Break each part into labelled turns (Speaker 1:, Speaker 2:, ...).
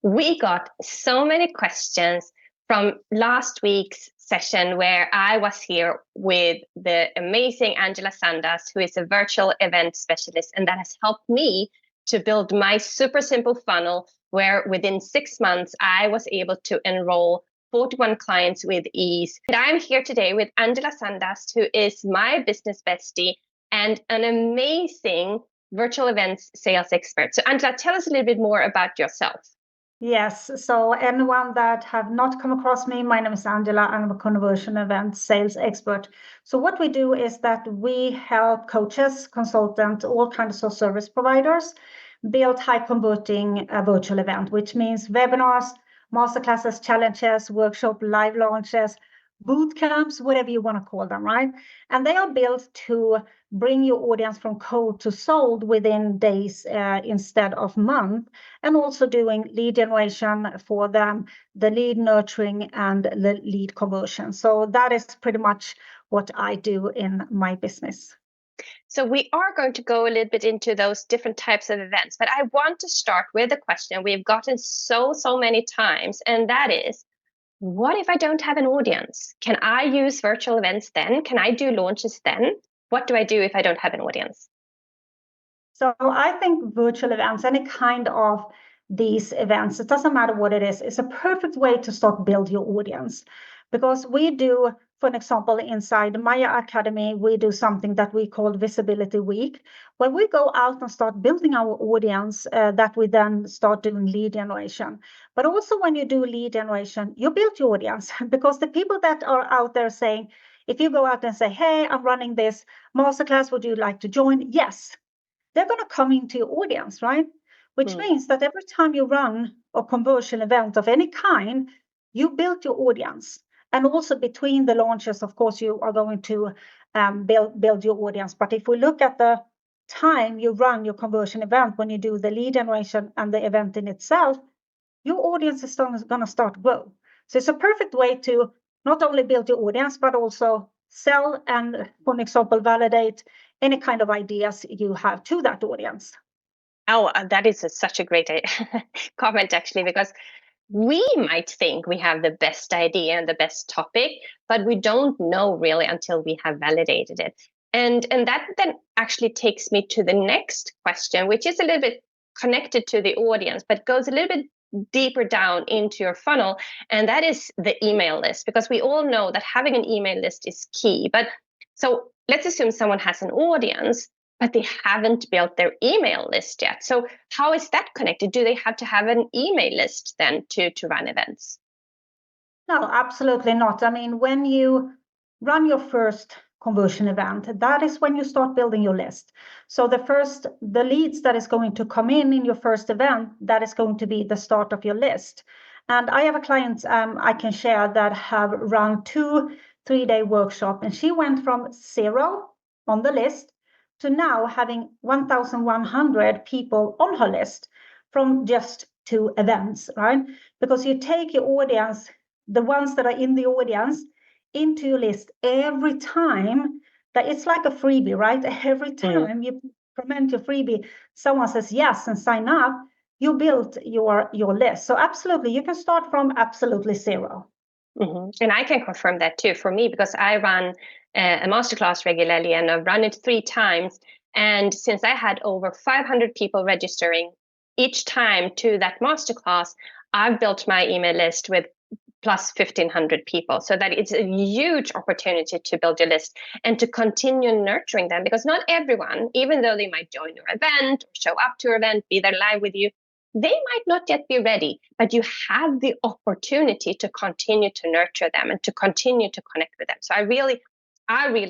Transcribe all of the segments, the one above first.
Speaker 1: We got so many questions from last week's session where I was here with the amazing Angela Sundust, who is a virtual event specialist, and that has helped me to build my super simple funnel where within 6 months I was able to enroll 41 clients with ease. And I'm here today with Angela Sundust, who is my business bestie and an amazing virtual events sales expert. So Angela, tell us a little bit more about yourself.
Speaker 2: Yes, so anyone that have not come across me, my name is Angela. I'm a conversion event sales expert. So what we do is that we help coaches, consultants, all kinds of service providers build high converting virtual event, which means webinars, masterclasses, challenges, workshop, live launches, boot camps, whatever you want to call them, right? And they are built to bring your audience from cold to sold within days instead of months, and also doing lead generation for them, the lead nurturing and the lead conversion. So that is pretty much what I do in my business.
Speaker 1: So we are going to go a little bit into those different types of events, but I want to start with a question we've gotten so many times, and that is, what if I don't have an audience? Can I use virtual events then? Can I do launches then? What do I do if I don't have an audience?
Speaker 2: So I think virtual events, any kind of these events, it doesn't matter what it is, it's a perfect way to start build your audience. Because we do, for an example, inside Maya Academy, we do something that we call Visibility Week, where we go out and start building our audience that we then start doing lead generation. But also when you do lead generation, you build your audience because the people that are out there saying, if you go out and say, hey, I'm running this masterclass, would you like to join? Yes, they're going to come into your audience, right? Which means that every time you run a conversion event of any kind, you build your audience. And also between the launches, of course, you are going to build your audience. But if we look at the time you run your conversion event, when you do the lead generation and the event in itself, your audience is going to start grow. So it's a perfect way to not only build your audience, but also sell and, for example, validate any kind of ideas you have to that audience.
Speaker 1: Oh, that is such a great comment, actually, because we might think we have the best idea and the best topic, but we don't know really until we have validated it. And that then actually takes me to the next question, which is a little bit connected to the audience, but goes a little bit deeper down into your funnel. And that is the email list, because we all know that having an email list is key. But so let's assume someone has an audience, but they haven't built their email list yet. So how is that connected? Do they have to have an email list then to run events?
Speaker 2: No, absolutely not. I mean, when you run your first conversion event, that is when you start building your list. So the leads that is going to come in your first event, that is going to be the start of your list. And I have a client I can share that have run 2 3-day workshop, and she went from 0 on the list to now having 1,100 people on her list from just 2 events, right? Because you take your audience, the ones that are in the audience, into your list every time. That it's like a freebie, right? Every time you implement your freebie, someone says yes and sign up, you build your list. So absolutely, you can start from absolutely 0.
Speaker 1: And I can confirm that too for me, because I run a masterclass regularly and I've run it 3 times. And since I had over 500 people registering each time to that masterclass, I've built my email list with plus 1,500 people, so that it's a huge opportunity to build your list and to continue nurturing them, because not everyone, even though they might join your event or show up to your event, be there live with you, they might not yet be ready, but you have the opportunity to continue to nurture them and to continue to connect with them. So I really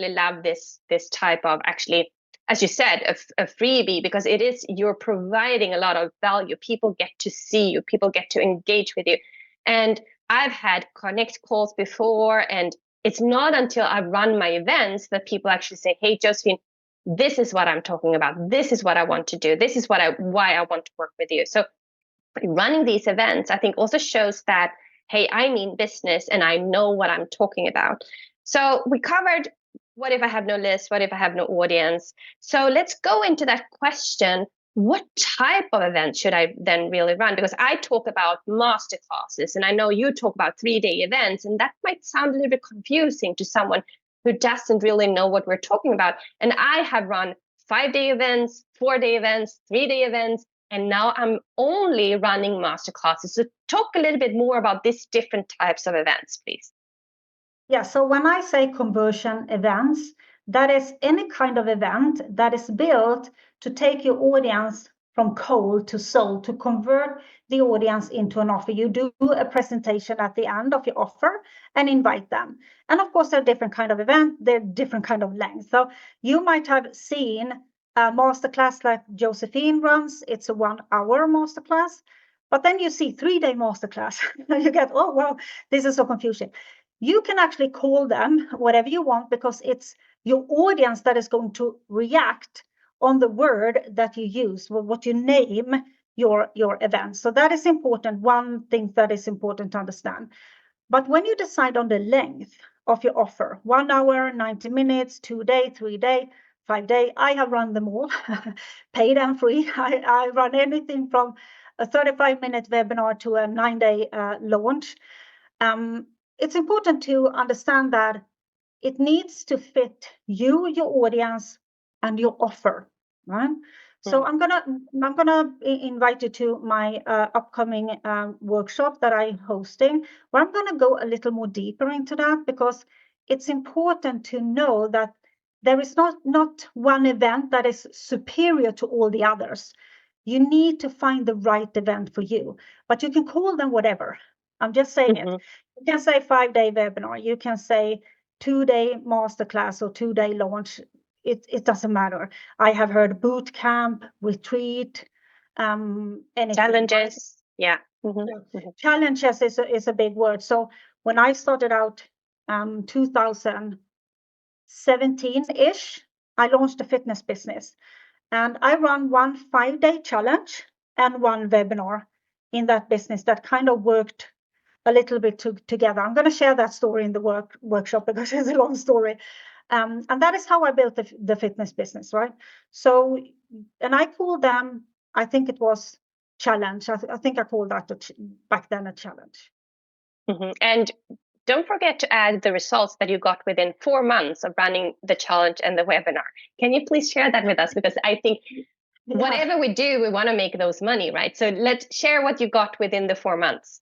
Speaker 1: love this type of, actually, as you said, a freebie, because it is, you're providing a lot of value. People get to see you, people get to engage with you. And I've had connect calls before, and it's not until I run my events that people actually say, hey, Josephine, this is what I'm talking about. This is what I want to do. This is why I want to work with you. So running these events, I think, also shows that, hey, I mean business and I know what I'm talking about. So we covered, what if I have no list? What if I have no audience? So let's go into that question. what type of events should I then really run? Because I talk about masterclasses, and I know you talk about 3-day events, and that might sound a little bit confusing to someone who doesn't really know what we're talking about. And I have run 5-day events, 4-day events, 3-day events, and now I'm only running masterclasses. So talk a little bit more about these different types of events, please.
Speaker 2: Yeah, so when I say conversion events, that is any kind of event that is built to take your audience from cold to sold, to convert the audience into an offer. You do a presentation at the end of your offer and invite them. And of course, they're different kind of event, they're different kind of length. So you might have seen a masterclass like Josephine runs. It's a 1-hour masterclass. But then you see 3-day masterclass. You get, oh, well, this is so confusing. You can actually call them whatever you want, because it's your audience that is going to react on the word that you use, what you name your event. So that is important. One thing that is important to understand. But when you decide on the length of your offer, 1 hour, 90 minutes, 2-day, 3-day, 5-day, I have run them all, paid and free. I run anything from a 35-minute webinar to a 9-day launch. It's important to understand that it needs to fit you, your audience, and your offer, right? So I'm gonna invite you to my upcoming workshop that I'm hosting, where I'm gonna go a little more deeper into that, because it's important to know that there is not one event that is superior to all the others. You need to find the right event for you, but you can call them whatever. I'm just saying it. You can say 5-day webinar. You can say 2-day masterclass or 2-day launch. It doesn't matter. I have heard boot camp, retreat, anything.
Speaker 1: Challenges. Yeah.
Speaker 2: Challenges is a big word. So when I started out 2017-ish, I launched a fitness business. And I run one 5-day challenge and one webinar in that business that kind of worked a little bit together. I'm going to share that story in the workshop because it's a long story. And that is how I built the fitness business, right? So, and I called them, I think it was challenge. I think I called that back then a challenge.
Speaker 1: And don't forget to add the results that you got within 4 months of running the challenge and the webinar. Can you please share that with us? Because I think whatever we do, we want to make those money, right? So let's share what you got within the 4 months.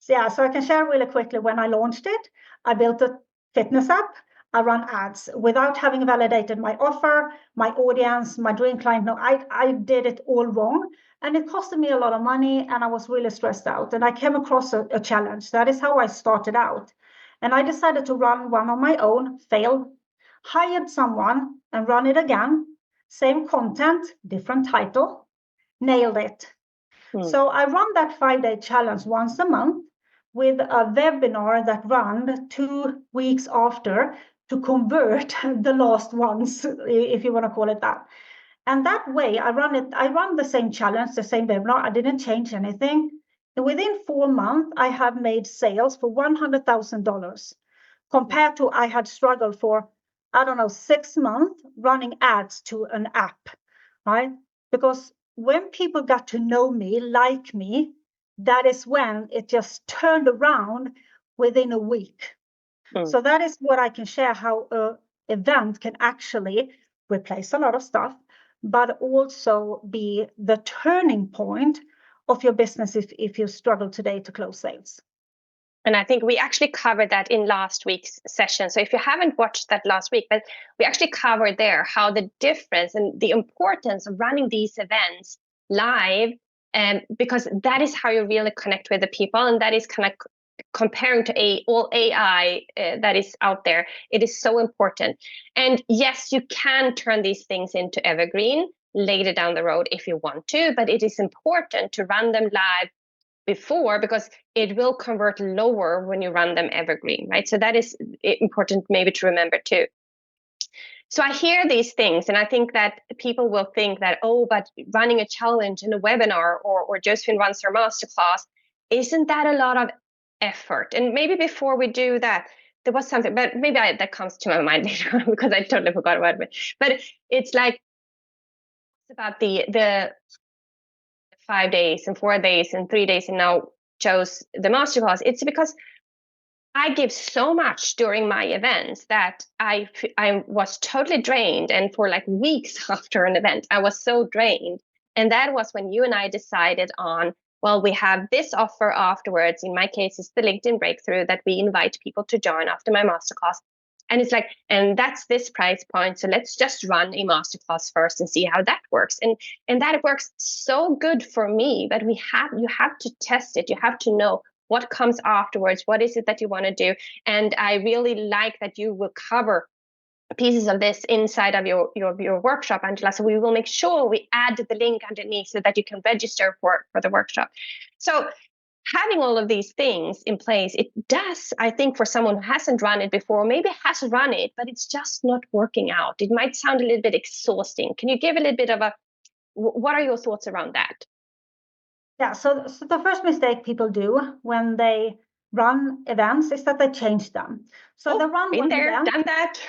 Speaker 2: Yeah, so I can share really quickly. When I launched it, I built a fitness app. I run ads without having validated my offer, my audience, my dream client. No, I did it all wrong. And it costed me a lot of money, and I was really stressed out. And I came across a challenge. That is how I started out. And I decided to run one on my own, failed, hired someone and run it again. Same content, different title, nailed it. So I run that 5-day challenge once a month with a webinar that ran 2 weeks after to convert the last ones, if you want to call it that. And that way I run the same challenge, the same webinar. I didn't change anything. And within 4 months, I have made sales for $100,000 compared to I had struggled for, I don't know, 6 months running ads to an app, right? Because when people got to know me, like me, that is when it just turned around within a week. So that is what I can share, how an event can actually replace a lot of stuff, but also be the turning point of your business if you struggle today to close sales.
Speaker 1: And I think we actually covered that in last week's session. So if you haven't watched that last week, but we actually covered there how the difference and the importance of running these events live, because that is how you really connect with the people, and that is kind of comparing to all AI that is out there. It is so important. And yes, you can turn these things into evergreen later down the road if you want to, but it is important to run them live before, because it will convert lower when you run them evergreen, right? So that is important maybe to remember too. So I hear these things, and I think that people will think that, oh, but running a challenge in a webinar or Josephine runs her masterclass, isn't that a lot of effort? And maybe before we do that, there was something, but maybe that comes to my mind later on because I totally forgot about it. But it's like, about the 5 days and 4 days and 3 days and now chose the masterclass, it's because I give so much during my events that I was totally drained. And for like weeks after an event, I was so drained. And that was when you and I decided on, well, we have this offer afterwards. In my case, it's the LinkedIn breakthrough that we invite people to join after my masterclass. And it's like, and that's this price point. So let's just run a masterclass first and see how that works. And that works so good for me. But you have to test it. You have to know what comes afterwards. What is it that you want to do? And I really like that you will cover pieces of this inside of your workshop, Angela. So we will make sure we add the link underneath so that you can register for the workshop. So having all of these things in place, it does, I think, for someone who hasn't run it before, maybe has run it, but it's just not working out. It might sound a little bit exhausting. Can you give a little bit of what are your thoughts around that?
Speaker 2: Yeah, so the first mistake people do when they run events is that they change them. So they run
Speaker 1: been
Speaker 2: one
Speaker 1: there,
Speaker 2: event.
Speaker 1: done that.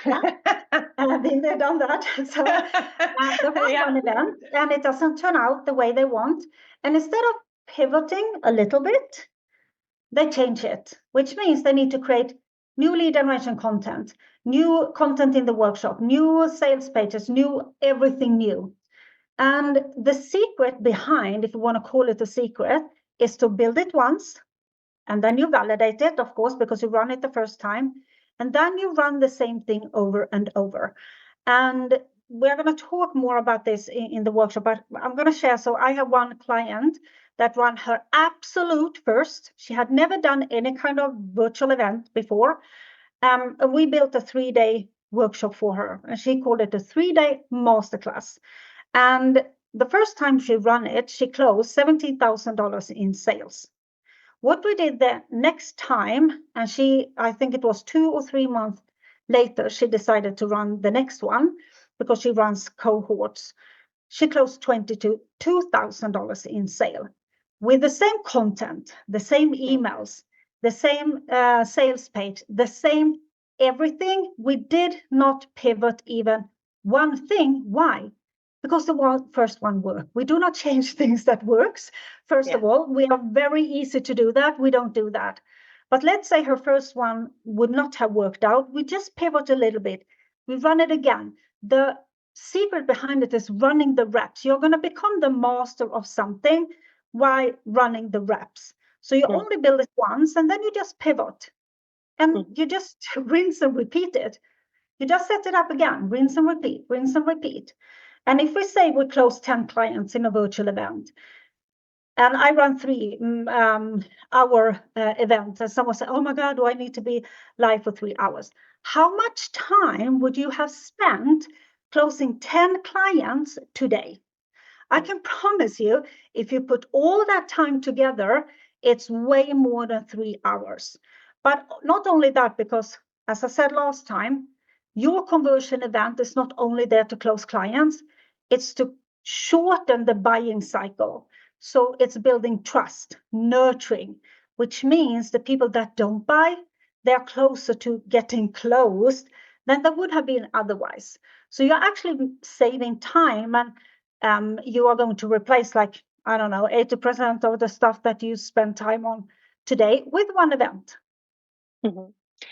Speaker 2: Yeah, been there, done that. So they run one event and it doesn't turn out the way they want. And instead of pivoting a little bit, they change it, which means they need to create new lead generation content, new content in the workshop, new sales pages, new everything new. And the secret behind, if you want to call it a secret, is to build it once, and then you validate it, of course, because you run it the first time, and then you run the same thing over and over. And we're going to talk more about this in the workshop, but I'm going to share. So I have one client that ran her absolute first. She had never done any kind of virtual event before. And we built a 3-day workshop for her, and she called it a 3-day masterclass. And the first time she ran it, she closed $17,000 in sales. What we did the next time, and I think it was 2 or 3 months later, she decided to run the next one because she runs cohorts. She closed $22,000 in sale with the same content, the same emails, the same sales page, the same everything. We did not pivot even one thing. Why? Because the first one worked. We do not change things that works. First of all, we are very easy to do that. We don't do that. But let's say her first one would not have worked out. We just pivot a little bit. We run it again. The secret behind it is running the reps. You're going to become the master of something while running the reps. So you only build it once and then you just pivot. And you just rinse and repeat it. You just set it up again, rinse and repeat, rinse and repeat. And if we say we close 10 clients in a virtual event, and I run 3-hour events, and someone said, oh my God, do I need to be live for 3 hours? How much time would you have spent closing 10 clients today? I can promise you, if you put all that time together, it's way more than 3 hours. But not only that, because as I said last time, your conversion event is not only there to close clients, it's to shorten the buying cycle. So it's building trust, nurturing, which means the people that don't buy, they're closer to getting closed than they would have been otherwise. So you're actually saving time, and you are going to replace, like, I don't know, 80% of the stuff that you spend time on today with one event.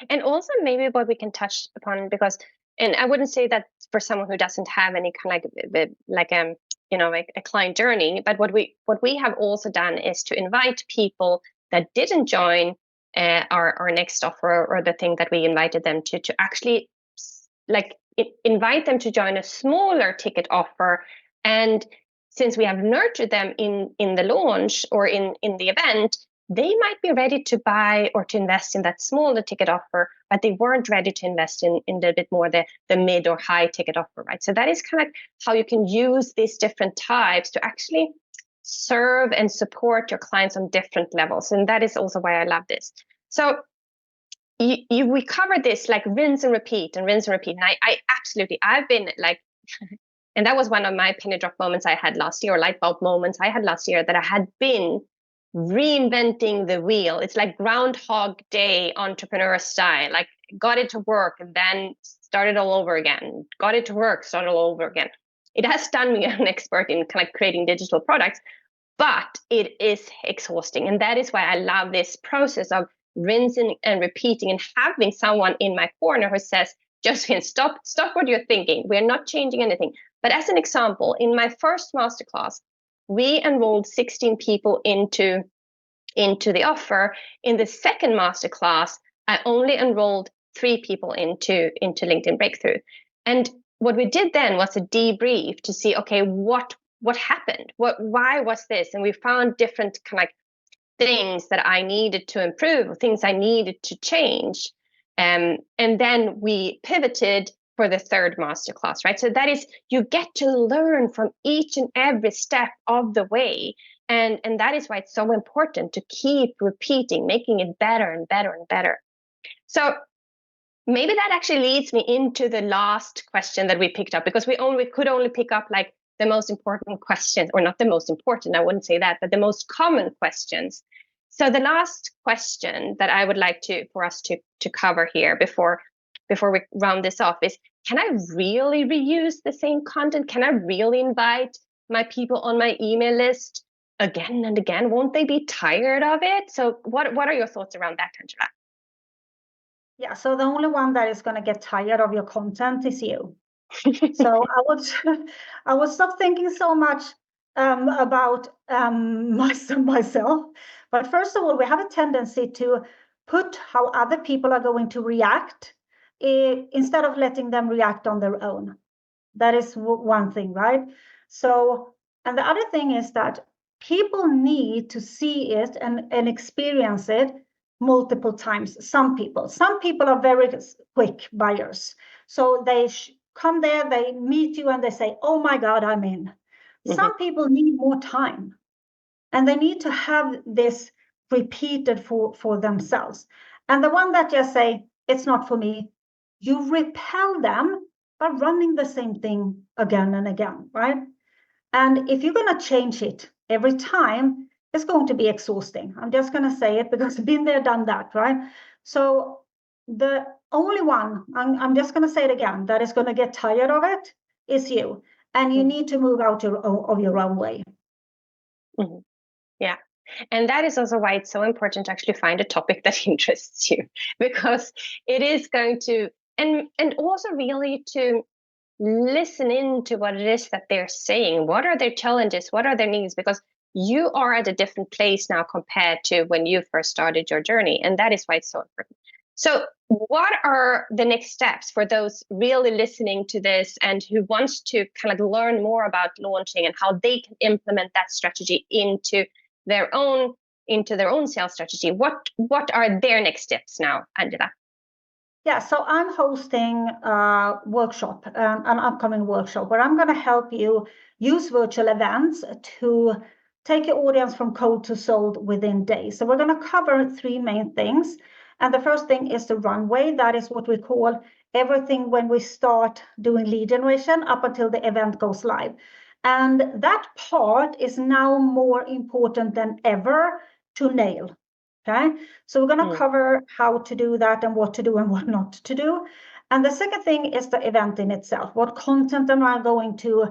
Speaker 1: And also maybe what we can touch upon, because, and I wouldn't say that for someone who doesn't have any kind of like a client journey, but what we have also done is to invite people that didn't join our next offer, or the thing that we invited them to actually like invite them to join a smaller ticket offer. And since we have nurtured them in the launch or in the event, they might be ready to buy or to invest in that smaller ticket offer, but they weren't ready to invest in a bit more the mid or high ticket offer, right? So that is kind of how you can use these different types to actually serve and support your clients on different levels. And that is also why I love this. So we covered this, like rinse and repeat and rinse and repeat. And I absolutely, I've been like, and that was one of my pin drop moments I had last year, or light bulb moments I had last year, that I had been reinventing the wheel. It's like Groundhog Day entrepreneur style, like got it to work and then started all over again, got it to work, started all over again. It has done me an expert in kind of creating digital products, but it is exhausting. And that is why I love this process of rinsing and repeating and having someone in my corner who says, Josephine, stop what you're thinking. We're not changing anything. But as an example, in my first masterclass, we enrolled 16 people into the offer. In the second masterclass, I only enrolled 3 people into LinkedIn Breakthrough. And what we did then was a debrief to see, okay, what happened? Why was this? And we found different kind of things that I needed to improve, or things I needed to change. And then we pivoted for the third masterclass, right? So that is, you get to learn from each and every step of the way. And that is why it's so important to keep repeating, making it better and better and better. So maybe that actually leads me into the last question that we picked up, because we could only pick up like the most important questions, or not the most important, I wouldn't say that, but the most common questions. So the last question that I would like for us to cover here before we round this off is, can I really reuse the same content? Can I really invite my people on my email list again and again? Won't they be tired of it? So what are your thoughts around that, Angela?
Speaker 2: Yeah, so the only one that is going to get tired of your content is you. So I would stop thinking so much about myself. But first of all, we have a tendency to put how other people are going to react instead of letting them react on their own. That is one thing, right? So, and the other thing is that people need to see it and experience it multiple times. Some people are very quick buyers. So they come there, they meet you and they say, oh my God, I'm in. Mm-hmm. Some people need more time, and they need to have this repeated for themselves. And the one that just say, it's not for me, you repel them by running the same thing again and again, right? And if you're going to change it every time, it's going to be exhausting. I'm just going to say it because I've been there, done that, right? So the only one, I'm just going to say it again, that is going to get tired of it is you. And you need to move out of your own way.
Speaker 1: Mm-hmm. Yeah. And that is also why it's so important to actually find a topic that interests you, because it is going to, and also really to listen into what it is that they're saying. What are their challenges? What are their needs? Because you are at a different place now compared to when you first started your journey. And that is why it's so important. So what are the next steps for those really listening to this and who wants to kind of learn more about launching and how they can implement that strategy into their own sales strategy? What are their next steps now, Angela?
Speaker 2: Yeah, so I'm hosting a workshop, an upcoming workshop, where I'm going to help you use virtual events to take your audience from cold to sold within days. So we're going to cover 3 main things. And the first thing is the runway. That is what we call everything when we start doing lead generation up until the event goes live. And that part is now more important than ever to nail. Okay, so we're going to cover how to do that and what to do and what not to do. And the second thing is the event in itself. What content am I going to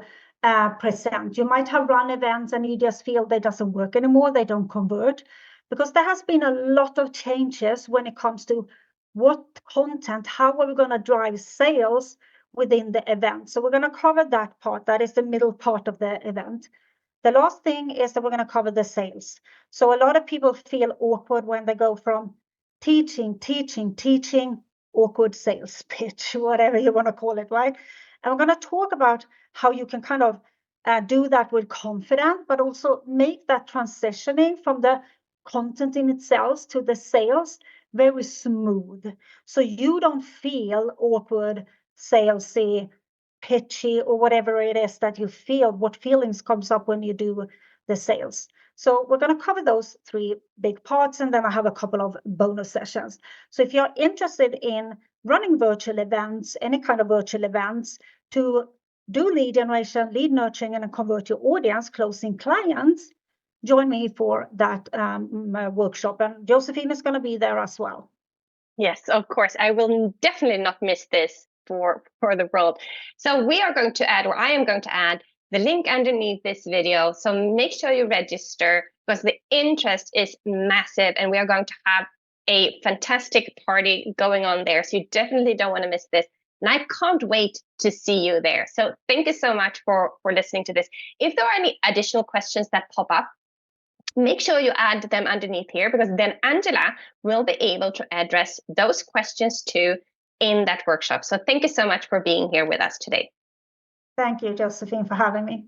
Speaker 2: present? You might have run events and you just feel they doesn't work anymore, they don't convert, because there has been a lot of changes when it comes to what content, how are we going to drive sales within the event. So we're going to cover that part. That is the middle part of the event. The last thing is that we're going to cover the sales. So a lot of people feel awkward when they go from teaching, awkward sales pitch, whatever you want to call it, right? And we're going to talk about how you can kind of do that with confidence, but also make that transitioning from the content in itself to the sales very smooth. So you don't feel awkward, salesy, pitchy, or whatever it is that you feel, what feelings comes up when you do the sales. So we're going to cover those 3 big parts, and then I have a couple of bonus sessions. So if you're interested in running virtual events, any kind of virtual events, to do lead generation, lead nurturing, and convert your audience, closing clients, join me for that workshop. And Josephine is going to be there as well.
Speaker 1: Yes, of course. I will definitely not miss this for the world. So we are going to add, or I am going to add, the link underneath this video. So make sure you register because the interest is massive and we are going to have a fantastic party going on there. So you definitely don't want to miss this. And I can't wait to see you there. So thank you so much for listening to this. If there are any additional questions that pop up, make sure you add them underneath here, because then Angela will be able to address those questions too in that workshop. So thank you so much for being here with us today.
Speaker 2: Thank you, Josephine, for having me.